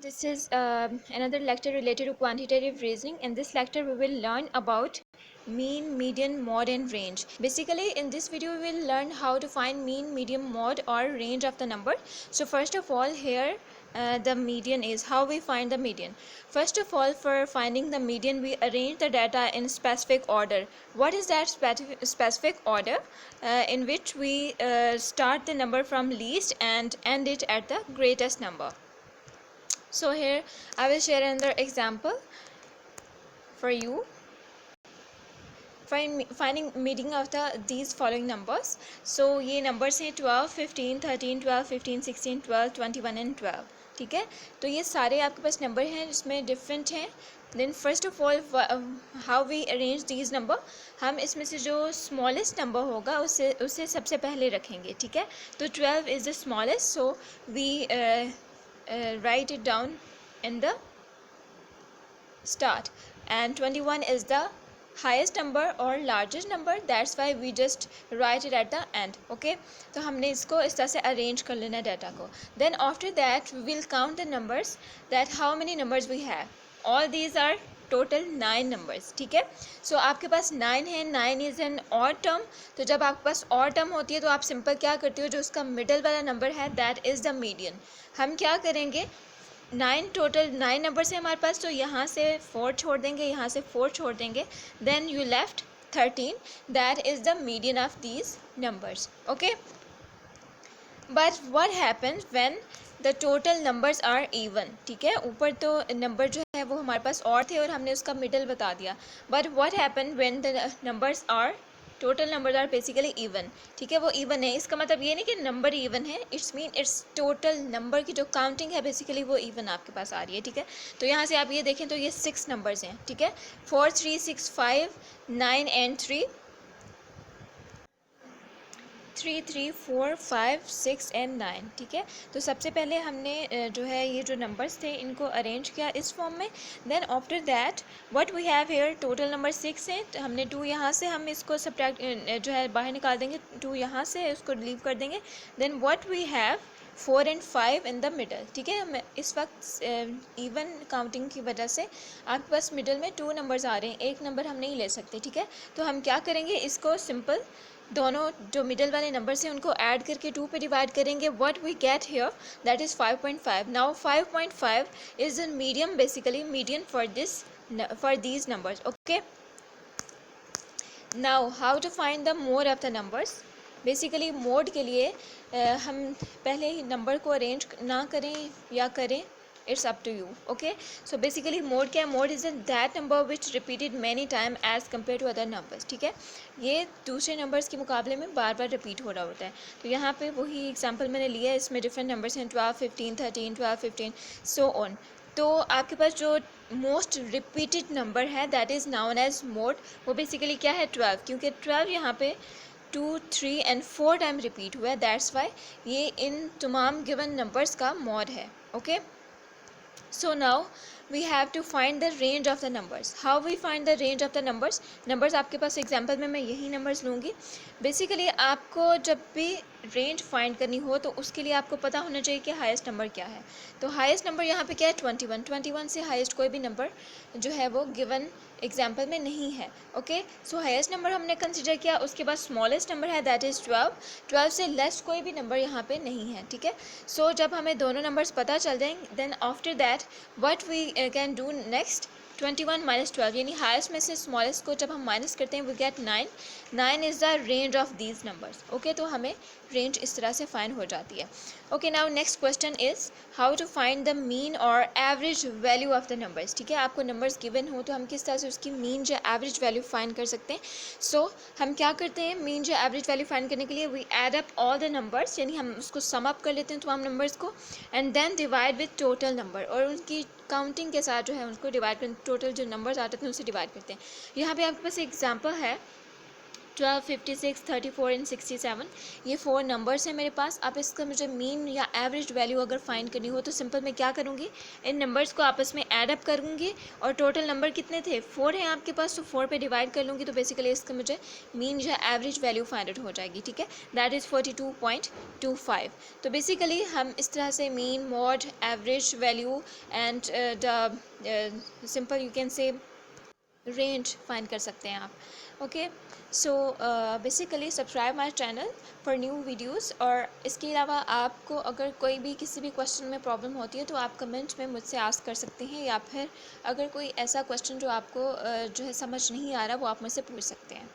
This is another lecture related to quantitative reasoning. In this lecture we will learn about mean, median, mode and range. Basically in this video we will learn how to find mean, median, mode or range of the number. So first of all here the median is how we find the median. First of all, for finding the median we arrange the data in specific order. What is that specific order? In which we start the number from least and end it at the greatest number. So here I will share another example for you. Finding median of these following numbers. So ये numbers हैं 12, 15, 13, 12, 15, 16, 12, 21 and 12. ठीक है, तो ये सारे आपके पास number हैं जिसमें डिफरेंट हैं. Then first of all how we arrange these number, हम इसमें से जो स्मॉलेस्ट नंबर होगा उससे सबसे पहले रखेंगे. ठीक है, तो 12 is the smallest, so we write it down in the start, and 21 is the highest number or largest number, that's why we just write it at the end. Okay, तो हमने इसको इस तरह से अरेंज कर लेना डाटा को. then after that we will count the numbers, that how many numbers we have. all these are total 9 numbers. ठीक है, सो आपके पास 9 है. 9 इज़ एन ऑड टर्म. तो जब आपके पास ऑड टर्म होती है तो आप सिंपल क्या करते हो, जो उसका मिडल वाला नंबर है दैट इज़ द मीडियन. हम क्या करेंगे, 9 टोटल 9 नंबर्स है हमारे पास, तो यहाँ से 4 छोड़ देंगे, यहाँ से 4 छोड़ देंगे, then you left 13, that is the median of these numbers. Okay, but what happens when the total numbers are even. ठीक है, ऊपर तो नंबर जो है वो हमारे पास और थे और हमने उसका मिडल बता दिया. But what happen when the numbers are total numbers are basically even. ठीक है, वो इवन है, इसका मतलब ये नहीं कि नंबर इवन है, it's mean it's total number की जो काउंटिंग है बेसिकली वो इवन आपके पास आ रही है. ठीक है, तो यहाँ से आप ये देखें तो ये 6 नंबर्स हैं. ठीक है, 4, 3, 6, 5, 9 एंड 3, 3, 3, 4, 5, 6 एंड 9. ठीक है, तो सबसे पहले हमने जो है ये जो नंबर्स थे इनको अरेंज किया इस फॉर्म में. Then after that what we have here, total number 6 है, तो हमने 2 यहाँ से हम इसको सब्ट्रैक्ट जो है बाहर निकाल देंगे, 2 यहाँ से उसको रिलीव कर देंगे. Then what we have 4 and 5 in the middle. ठीक है, हम इस वक्त इवन काउंटिंग की वजह से आपके पास मिडल में 2 नंबर्स आ रहे हैं, एक नंबर हम नहीं ले सकते. ठीक है, तो हम क्या करेंगे, इसको सिंपल दोनों जो मिडल वाले नंबर्स हैं उनको ऐड करके 2 पे डिवाइड करेंगे. What we get here that is 5.5. Now 5.5 is the medium, basically median for these numbers. Okay, now how to find the mode of the numbers. Basically mode के लिए हम पहले ही नंबर को अरेंज ना करें या करें, it's up to you. Okay, so basically mode क्या है, mode is that number which repeated many time as compared to other numbers. ठीक है, ये दूसरे नंबर्स के मुकाबले में बार बार रिपीट हो रहा होता है. तो यहाँ पे वही एग्जांपल मैंने लिया है, इसमें डिफरेंट नंबर्स हैं 12, 15, 13, 12, 15 सो ऑन. तो आपके पास जो मोस्ट रिपीटेड नंबर है that is known as mode. वो बेसिकली क्या है 12, क्योंकि 12 यहाँ पे 2, 3 एंड 4 टाइम रिपीट हुआ है, दैट्स वाई ये इन तमाम गिवन नंबर्स का मोड है. Okay, so now we have to find the range of the numbers. how we find the range of the numbers आपके पास एग्जांपल में मैं यही नंबर्स लूँगी. बेसिकली आपको जब भी रेंज फाइंड करनी हो तो उसके लिए आपको पता होना चाहिए कि हाईएस्ट नंबर क्या है. तो हाईएस्ट नंबर यहाँ पे क्या है 21. 21 से हाईएस्ट कोई भी नंबर जो है वो गिवन एग्जांपल में नहीं है. ओके, सो हाईएस्ट नंबर हमने कंसिडर किया, उसके बाद स्मॉलेस्ट नंबर है दैट इज़ 12. 12 से लेस कोई भी नंबर यहाँ पे नहीं है. ठीक है, सो जब हमें दोनों नंबर्स पता चल जाएंगे then after that what we can do next, 21 minus 12, यानी हाईएस्ट में से स्मॉलेस्ट को जब हम माइनस करते हैं we get 9. 9 is the range of these numbers. Okay, तो हमें रेंज इस तरह से फाइंड हो जाती है. Okay, now next question is how to find the mean और average value of the numbers. ठीक है, आपको नंबर्स गिवन हो तो हम किस तरह से उसकी मीन या एवरेज वैल्यू फाइंड कर सकते हैं. सो हम क्या करते हैं, मीन या एवरेज वैल्यू फाइंड करने के लिए we add up all the numbers, यानी हम उसको सम अप कर लेते हैं तमाम नंबर्स को, and then divide with total number, और उनकी काउंटिंग के साथ जो है उनको डिवाइड कर, टोटल जो नंबर्स आते हैं उनसे डिवाइड करते हैं. यहाँ पे आपके पास एग्जांपल है 12, 56, 34 एंड 67, ये 4 नंबर्स हैं मेरे पास। अब इसका मुझे मीन या एवरेज वैल्यू अगर फाइंड करनी हो तो सिंपल मैं क्या करूँगी, इन नंबर्स को आपस में ऐड अप करूँगी और टोटल नंबर कितने थे, 4 हैं आपके पास, तो 4 पे डिवाइड कर लूँगी, तो बेसिकली इसका मुझे मीन या एवरेज वैल्यू फाइंड आउट हो जाएगी। ठीक है, दैट इज़ 42.25। तो बेसिकली हम इस तरह से mean, mod, average value and the simple you can say range find कर सकते हैं आप। Okay, so basically subscribe my channel for new videos. और इसके अलावा आपको अगर कोई भी किसी भी क्वेश्चन में प्रॉब्लम होती है तो आप कमेंट में मुझसे आस्क कर सकते हैं, या फिर अगर कोई ऐसा क्वेश्चन जो आपको जो है समझ नहीं आ रहा वो आप मुझसे पूछ सकते हैं।